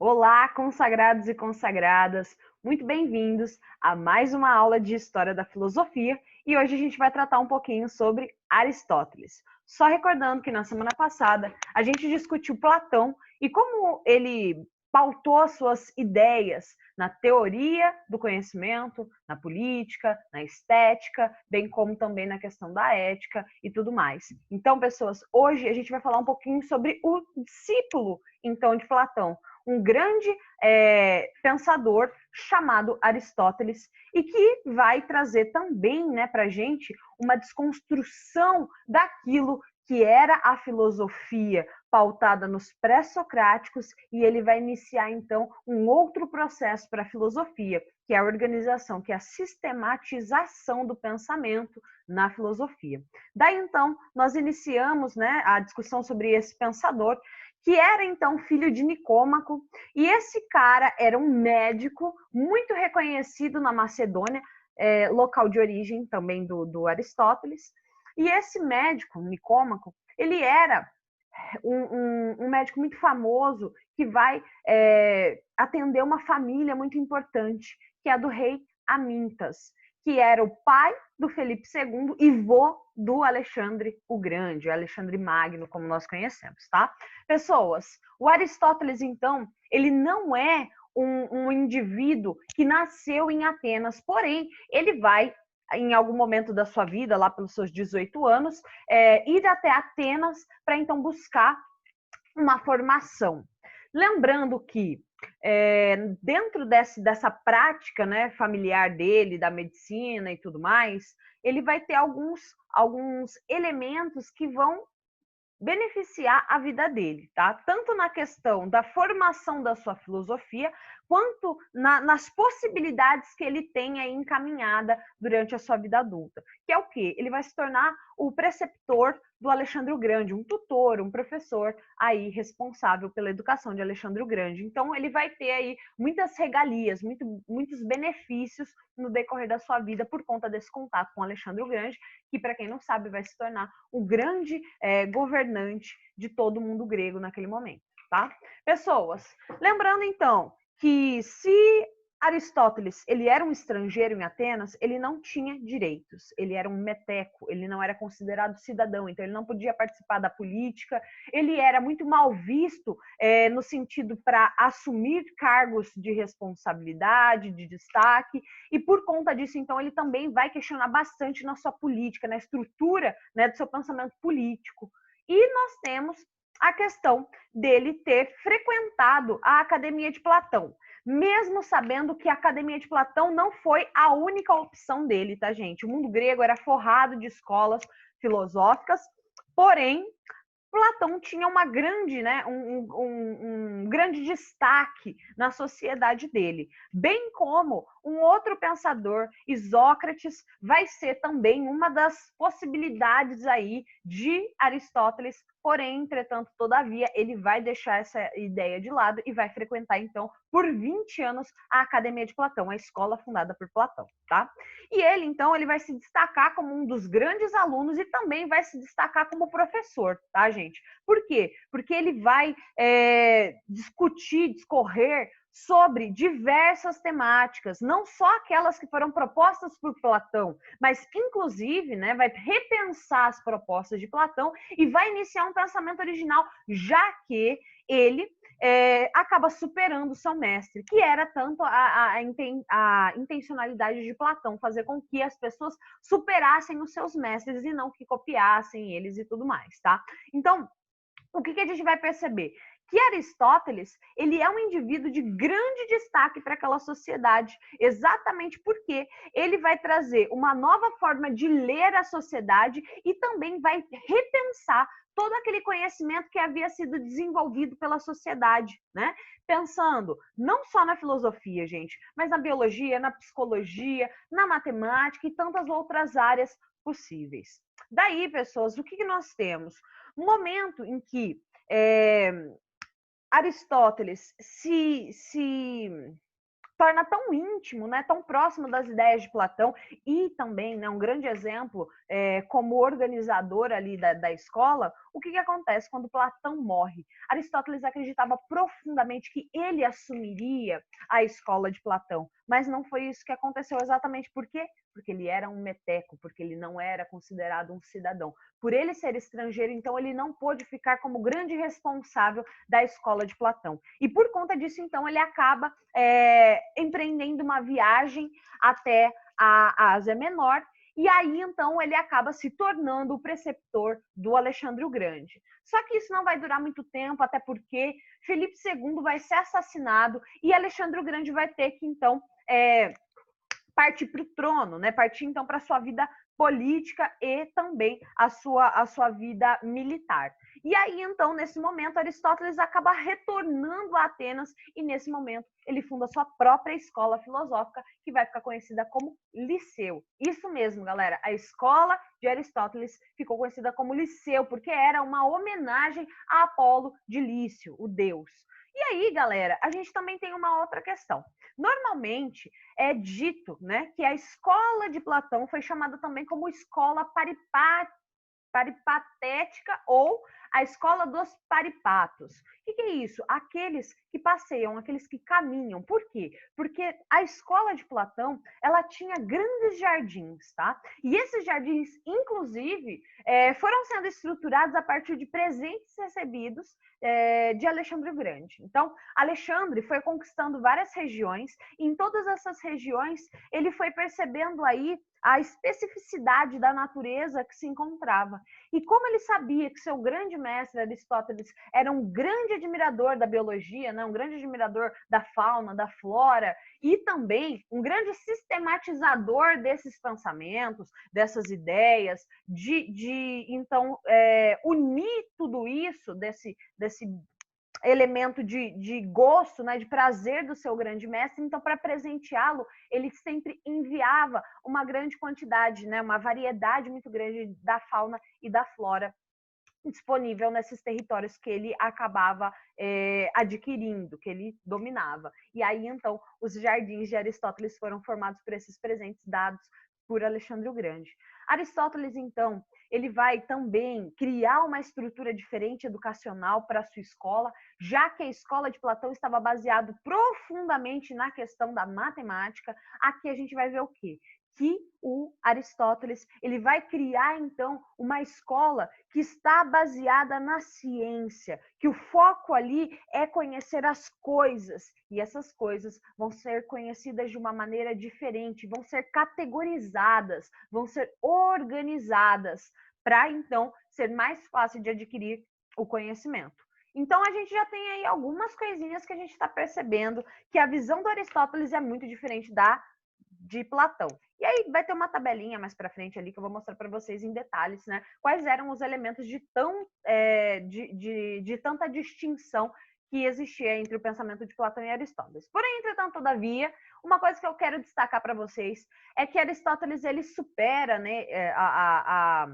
Olá, consagrados e consagradas, muito bem-vindos a mais uma aula de História da Filosofia e hoje a gente vai tratar um pouquinho sobre Aristóteles. Só recordando que na semana passada a gente discutiu Platão e como ele pautou as suas ideias na teoria do conhecimento, na política, na estética, bem como também na questão da ética e tudo mais. Então, pessoas, hoje a gente vai falar um pouquinho sobre o discípulo, então, de Platão, um grande pensador chamado Aristóteles e que vai trazer também, né, para a gente uma desconstrução daquilo que era a filosofia pautada nos pré-socráticos e ele vai iniciar então um outro processo para a filosofia, que é a organização, que é a sistematização do pensamento na filosofia. Daí então nós iniciamos, né, a discussão sobre esse pensador que era então filho de Nicômaco, e esse cara era um médico muito reconhecido na Macedônia, local de origem também do Aristóteles, e esse médico, Nicômaco, ele era um médico muito famoso que vai atender uma família muito importante, que é a do rei Amintas, que era o pai do Felipe II e vô do Alexandre o Grande, Alexandre Magno, como nós conhecemos, tá? Pessoas, o Aristóteles, então, ele não é um indivíduo que nasceu em Atenas, porém, ele vai em algum momento da sua vida, lá pelos seus 18 anos, ir até Atenas para então buscar uma formação. Lembrando que dentro dessa prática, né, familiar dele, da medicina e tudo mais, ele vai ter alguns elementos que vão beneficiar a vida dele, tá? Tanto na questão da formação da sua filosofia, quanto nas possibilidades que ele tem aí encaminhada durante a sua vida adulta. Que é o quê? Ele vai se tornar o preceptor do Alexandre o Grande, um tutor, um professor aí responsável pela educação de Alexandre o Grande. Então ele vai ter aí muitas regalias, muitos benefícios no decorrer da sua vida por conta desse contato com Alexandre o Grande, que para quem não sabe vai se tornar o grande governante de todo o mundo grego naquele momento, tá? Pessoas, lembrando então que se Aristóteles ele era um estrangeiro em Atenas, ele não tinha direitos, ele era um meteco, ele não era considerado cidadão, então ele não podia participar da política, ele era muito mal visto no sentido para assumir cargos de responsabilidade, de destaque, e por conta disso, então, ele também vai questionar bastante na sua política, na estrutura, né, do seu pensamento político. E nós temos a questão dele ter frequentado a Academia de Platão, mesmo sabendo que a Academia de Platão não foi a única opção dele, tá, gente? O mundo grego era forrado de escolas filosóficas, porém, Platão tinha uma grande, né, um grande destaque na sociedade dele, bem como um outro pensador, Isócrates, vai ser também uma das possibilidades aí de Aristóteles, porém, entretanto, todavia, ele vai deixar essa ideia de lado e vai frequentar, então, por 20 anos, a Academia de Platão, a escola fundada por Platão, tá? E ele, então, ele vai se destacar como um dos grandes alunos e também vai se destacar como professor, tá, gente? Por quê? Porque ele vai discutir, discorrer sobre diversas temáticas, não só aquelas que foram propostas por Platão, mas inclusive, né, vai repensar as propostas de Platão e vai iniciar um pensamento original, já que ele acaba superando o seu mestre, que era tanto a intencionalidade de Platão, fazer com que as pessoas superassem os seus mestres e não que copiassem eles e tudo mais, tá? Então, o que a gente vai perceber? Que Aristóteles, ele é um indivíduo de grande destaque para aquela sociedade, exatamente porque ele vai trazer uma nova forma de ler a sociedade e também vai repensar todo aquele conhecimento que havia sido desenvolvido pela sociedade, né? Pensando não só na filosofia, gente, mas na biologia, na psicologia, na matemática e tantas outras áreas possíveis. Daí, pessoas, o que nós temos? Um momento em que Aristóteles se torna tão íntimo, né, tão próximo das ideias de Platão, e também, né, um grande exemplo como organizador ali da escola. O que acontece quando Platão morre? Aristóteles acreditava profundamente que ele assumiria a escola de Platão, mas não foi isso que aconteceu. Exatamente por quê? Porque ele era um meteco, porque ele não era considerado um cidadão. Por ele ser estrangeiro, então ele não pôde ficar como grande responsável da escola de Platão. E por conta disso, então, ele acaba empreendendo uma viagem até a Ásia Menor, e aí, então, ele acaba se tornando o preceptor do Alexandre o Grande. Só que isso não vai durar muito tempo, até porque Felipe II vai ser assassinado e Alexandre o Grande vai ter que, então, partir para o trono, né? Partir, então, para a sua vida política e também a sua vida militar. E aí, então, nesse momento, Aristóteles acaba retornando a Atenas e, nesse momento, ele funda a sua própria escola filosófica, que vai ficar conhecida como Liceu. Isso mesmo, galera, a escola de Aristóteles ficou conhecida como Liceu, porque era uma homenagem a Apolo de Lício, o deus. E aí, galera, a gente também tem uma outra questão. Normalmente é dito, né, que a escola de Platão foi chamada também como escola paripatética ou a escola dos paripatos. O que é isso? Aqueles que passeiam, aqueles que caminham. Por quê? Porque a escola de Platão, ela tinha grandes jardins, tá? E esses jardins, inclusive, foram sendo estruturados a partir de presentes recebidos de Alexandre o Grande. Então, Alexandre foi conquistando várias regiões, e em todas essas regiões ele foi percebendo aí a especificidade da natureza que se encontrava. E como ele sabia que seu grande mestre Aristóteles era um grande admirador da biologia, né, um grande admirador da fauna, da flora, e também um grande sistematizador desses pensamentos, dessas ideias, então unir tudo isso, desse elemento de gosto, né, de prazer do seu grande mestre. Então, para presenteá-lo, ele sempre enviava uma grande quantidade, né, uma variedade muito grande da fauna e da flora disponível nesses territórios que ele acabava adquirindo, que ele dominava. E aí, então, os jardins de Aristóteles foram formados por esses presentes dados por Alexandre o Grande. Aristóteles, então, ele vai também criar uma estrutura diferente educacional para a sua escola, já que a escola de Platão estava baseada profundamente na questão da matemática. Aqui a gente vai ver o quê? Que o Aristóteles ele vai criar, então, uma escola que está baseada na ciência, que o foco ali é conhecer as coisas, e essas coisas vão ser conhecidas de uma maneira diferente, vão ser categorizadas, vão ser organizadas, para, então, ser mais fácil de adquirir o conhecimento. Então, a gente já tem aí algumas coisinhas que a gente está percebendo que a visão do Aristóteles é muito diferente de Platão. E aí vai ter uma tabelinha mais para frente ali que eu vou mostrar para vocês em detalhes, né? Quais eram os elementos de tanta distinção que existia entre o pensamento de Platão e Aristóteles. Porém, entretanto, todavia, uma coisa que eu quero destacar para vocês é que Aristóteles ele supera, né, a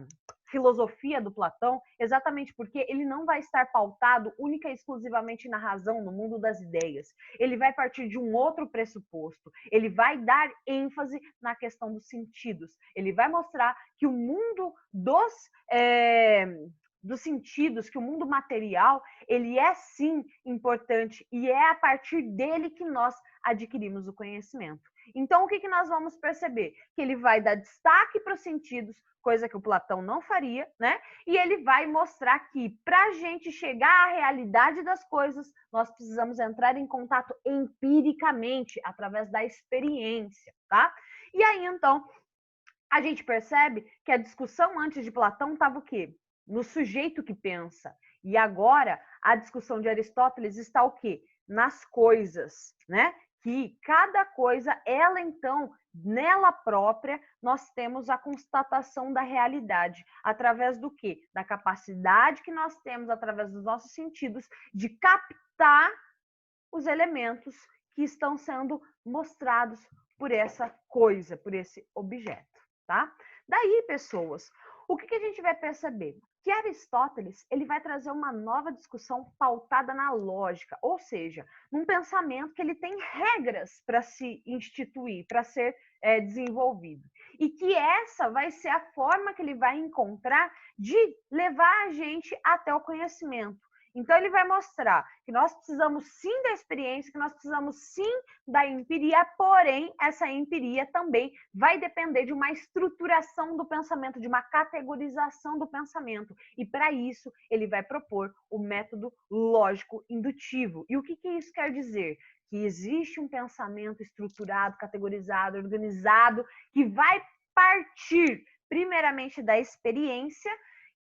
filosofia do Platão, exatamente porque ele não vai estar pautado única e exclusivamente na razão, no mundo das ideias. Ele vai partir de um outro pressuposto. Ele vai dar ênfase na questão dos sentidos. Ele vai mostrar que o mundo dos sentidos, que o mundo material, ele é sim importante e é a partir dele que nós adquirimos o conhecimento. Então, o que nós vamos perceber? Que ele vai dar destaque para os sentidos, coisa que o Platão não faria, né? E ele vai mostrar que para a gente chegar à realidade das coisas, nós precisamos entrar em contato empiricamente, através da experiência, tá? E aí, então, a gente percebe que a discussão antes de Platão estava o quê? No sujeito que pensa. E agora, a discussão de Aristóteles está o quê? Nas coisas, né? Que cada coisa, ela então, nela própria, nós temos a constatação da realidade. Através do quê? Da capacidade que nós temos, através dos nossos sentidos, de captar os elementos que estão sendo mostrados por essa coisa, por esse objeto, tá? Daí, pessoas, o que a gente vai perceber? que Aristóteles ele vai trazer uma nova discussão pautada na lógica, ou seja, num pensamento que ele tem regras para se instituir, para ser desenvolvido. E que essa vai ser a forma que ele vai encontrar de levar a gente até o conhecimento. Então, ele vai mostrar que nós precisamos sim da experiência, que nós precisamos sim da empiria, porém, essa empiria também vai depender de uma estruturação do pensamento, de uma categorização do pensamento. E, para isso, ele vai propor o método lógico indutivo. E o que isso quer dizer? Que existe um pensamento estruturado, categorizado, organizado, que vai partir, primeiramente, da experiência,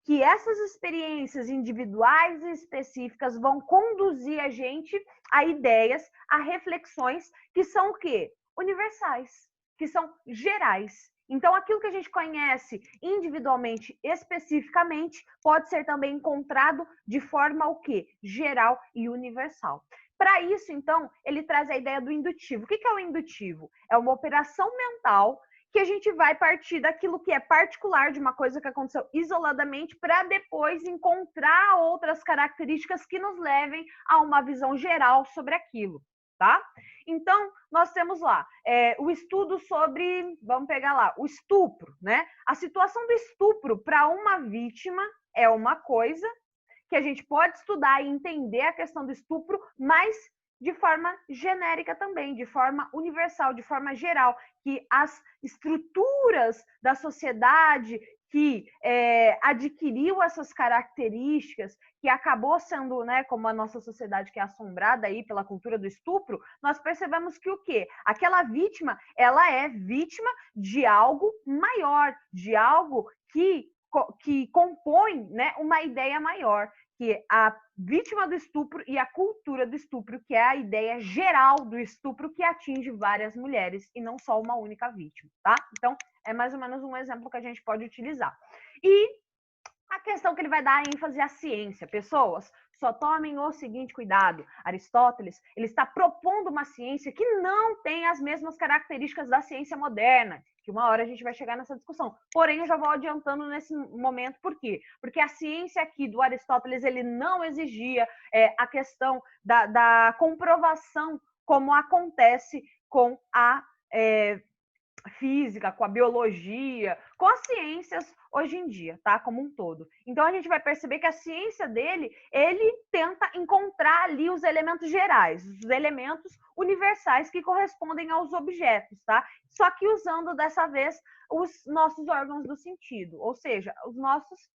que essas experiências individuais e específicas vão conduzir a gente a ideias, a reflexões que são o quê? Universais, que são gerais. Então, aquilo que a gente conhece individualmente, especificamente, pode ser também encontrado de forma o quê? Geral e universal. Para isso, então, ele traz a ideia do indutivo. O que é o indutivo? É uma operação mental que a gente vai partir daquilo que é particular de uma coisa que aconteceu isoladamente para depois encontrar outras características que nos levem a uma visão geral sobre aquilo, tá? Então, nós temos lá o estudo sobre, vamos pegar lá, o estupro, né? A situação do estupro para uma vítima é uma coisa que a gente pode estudar e entender a questão do estupro, mas de forma genérica também, de forma universal, de forma geral, que as estruturas da sociedade que adquiriu essas características, que acabou sendo, né, como a nossa sociedade que é assombrada aí pela cultura do estupro, nós percebemos que o quê? Aquela vítima, ela é vítima de algo maior, de algo que compõe, né, uma ideia maior, que a vítima do estupro e a cultura do estupro, que é a ideia geral do estupro que atinge várias mulheres e não só uma única vítima, tá? Então, é mais ou menos um exemplo que a gente pode utilizar. E a questão que ele vai dar ênfase à ciência. Pessoas, só tomem o seguinte cuidado. Aristóteles, ele está propondo uma ciência que não tem as mesmas características da ciência moderna, que uma hora a gente vai chegar nessa discussão. Porém, eu já vou adiantando nesse momento, por quê? Porque a ciência aqui do Aristóteles, ele não exigia a questão da comprovação como acontece com a física, com a biologia, com as ciências hoje em dia, tá? Como um todo. Então, a gente vai perceber que a ciência dele, ele tenta encontrar ali os elementos gerais, os elementos universais que correspondem aos objetos, tá? Só que usando, dessa vez, os nossos órgãos do sentido, ou seja, os nossos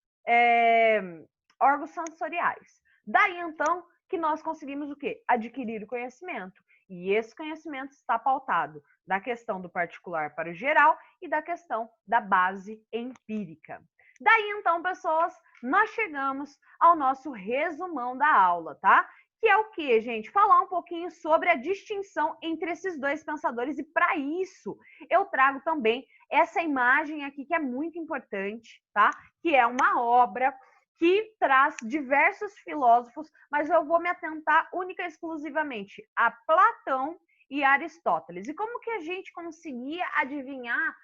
órgãos sensoriais. Daí, então, que nós conseguimos o quê? Adquirir o conhecimento. E esse conhecimento está pautado da questão do particular para o geral e da questão da base empírica. Daí, então, pessoas, nós chegamos ao nosso resumão da aula, tá? Que é o quê, gente? Falar um pouquinho sobre a distinção entre esses dois pensadores, e para isso eu trago também essa imagem aqui que é muito importante, tá? Que é uma obra que traz diversos filósofos, mas eu vou me atentar única e exclusivamente a Platão e Aristóteles. E como que a gente conseguia adivinhar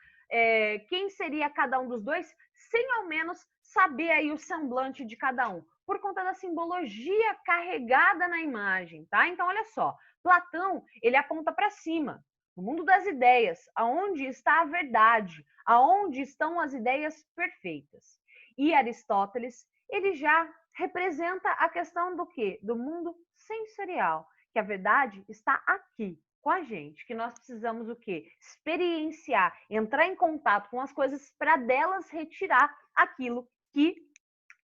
quem seria cada um dos dois, sem ao menos saber aí o semblante de cada um? Por conta da simbologia carregada na imagem, tá? Então, olha só, Platão, ele aponta para cima, no mundo das ideias, aonde está a verdade, aonde estão as ideias perfeitas. E Aristóteles, ele já representa a questão do quê? Do mundo sensorial, que a verdade está aqui, com a gente, que nós precisamos o quê? Experienciar, entrar em contato com as coisas para delas retirar aquilo que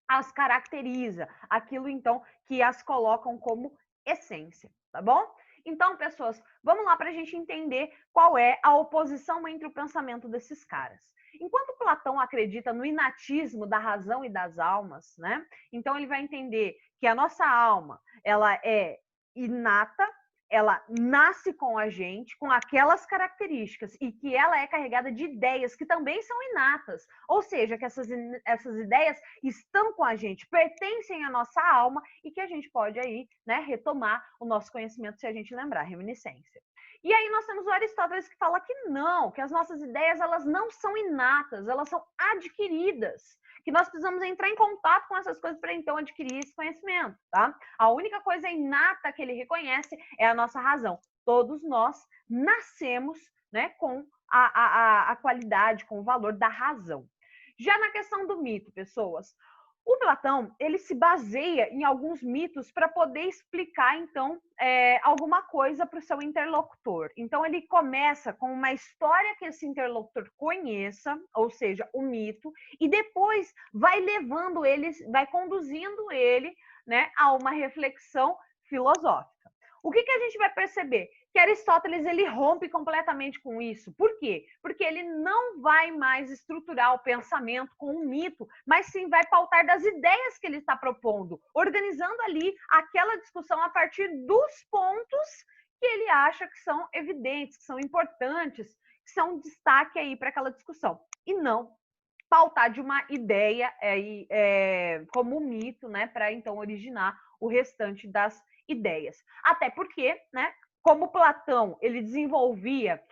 as caracteriza, aquilo então que as colocam como essência, tá bom? Então, pessoas, vamos lá para a gente entender qual é a oposição entre o pensamento desses caras. Enquanto Platão acredita no inatismo da razão e das almas, né? Então ele vai entender que a nossa alma, ela é inata, ela nasce com a gente, com aquelas características, e que ela é carregada de ideias que também são inatas, ou seja, que essas ideias estão com a gente, pertencem à nossa alma, e que a gente pode aí, né, retomar o nosso conhecimento se a gente lembrar, reminiscência. E aí nós temos o Aristóteles que fala que não, que as nossas ideias, elas não são inatas, elas são adquiridas. que nós precisamos entrar em contato com essas coisas para então adquirir esse conhecimento, tá? A única coisa inata que ele reconhece é a nossa razão. Todos nós nascemos, né, com a qualidade, com o valor da razão. Já na questão do mito, pessoas, o Platão, ele se baseia em alguns mitos para poder explicar, então, alguma coisa para o seu interlocutor. Então, ele começa com uma história que esse interlocutor conheça, ou seja, o mito, e depois vai levando ele, vai conduzindo ele, né, a uma reflexão filosófica. O que a gente vai perceber? Que Aristóteles ele rompe completamente com isso. Por quê? Porque ele não vai mais estruturar o pensamento com um mito, mas sim vai pautar das ideias que ele está propondo, organizando ali aquela discussão a partir dos pontos que ele acha que são evidentes, que são importantes, que são um destaque aí para aquela discussão. E não pautar de uma ideia como um mito, né, para então originar o restante das ideias. Até porque, né, como Platão ele desenvolvia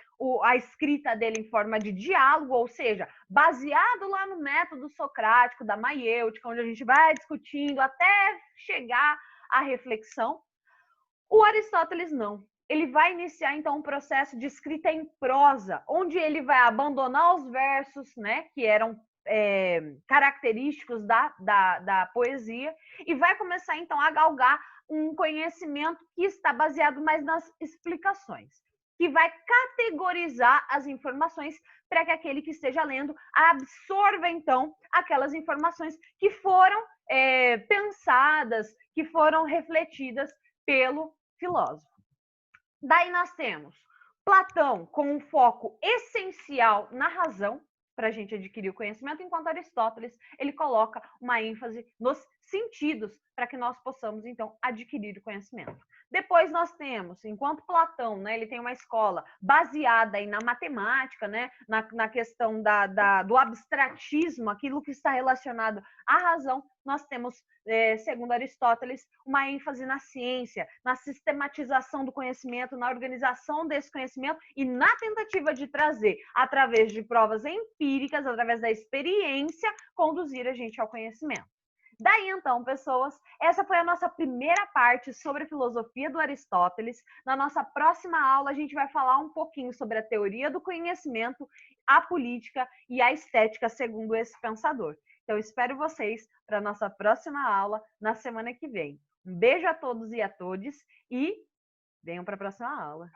a escrita dele em forma de diálogo, ou seja, baseado lá no método socrático da maiêutica, onde a gente vai discutindo até chegar à reflexão, o Aristóteles não. Ele vai iniciar, então, um processo de escrita em prosa, onde ele vai abandonar os versos, né, que eram característicos da poesia, e vai começar, então, a galgar um conhecimento que está baseado mais nas explicações, que vai categorizar as informações para que aquele que esteja lendo absorva, então, aquelas informações que foram pensadas, que foram refletidas pelo filósofo. Daí nós temos Platão com um foco essencial na razão, para a gente adquirir o conhecimento, enquanto Aristóteles ele coloca uma ênfase nos sentidos para que nós possamos, então, adquirir o conhecimento. Depois nós temos, enquanto Platão, né, ele tem uma escola baseada aí na matemática, né, na questão do abstratismo, aquilo que está relacionado à razão, nós temos, segundo Aristóteles, uma ênfase na ciência, na sistematização do conhecimento, na organização desse conhecimento e na tentativa de trazer, através de provas empíricas, através da experiência, conduzir a gente ao conhecimento. Daí, então, pessoas, essa foi a nossa primeira parte sobre a filosofia do Aristóteles. Na nossa próxima aula, a gente vai falar um pouquinho sobre a teoria do conhecimento, a política e a estética segundo esse pensador. Então, espero vocês para a nossa próxima aula na semana que vem. Um beijo a todos e a todas e venham para a próxima aula.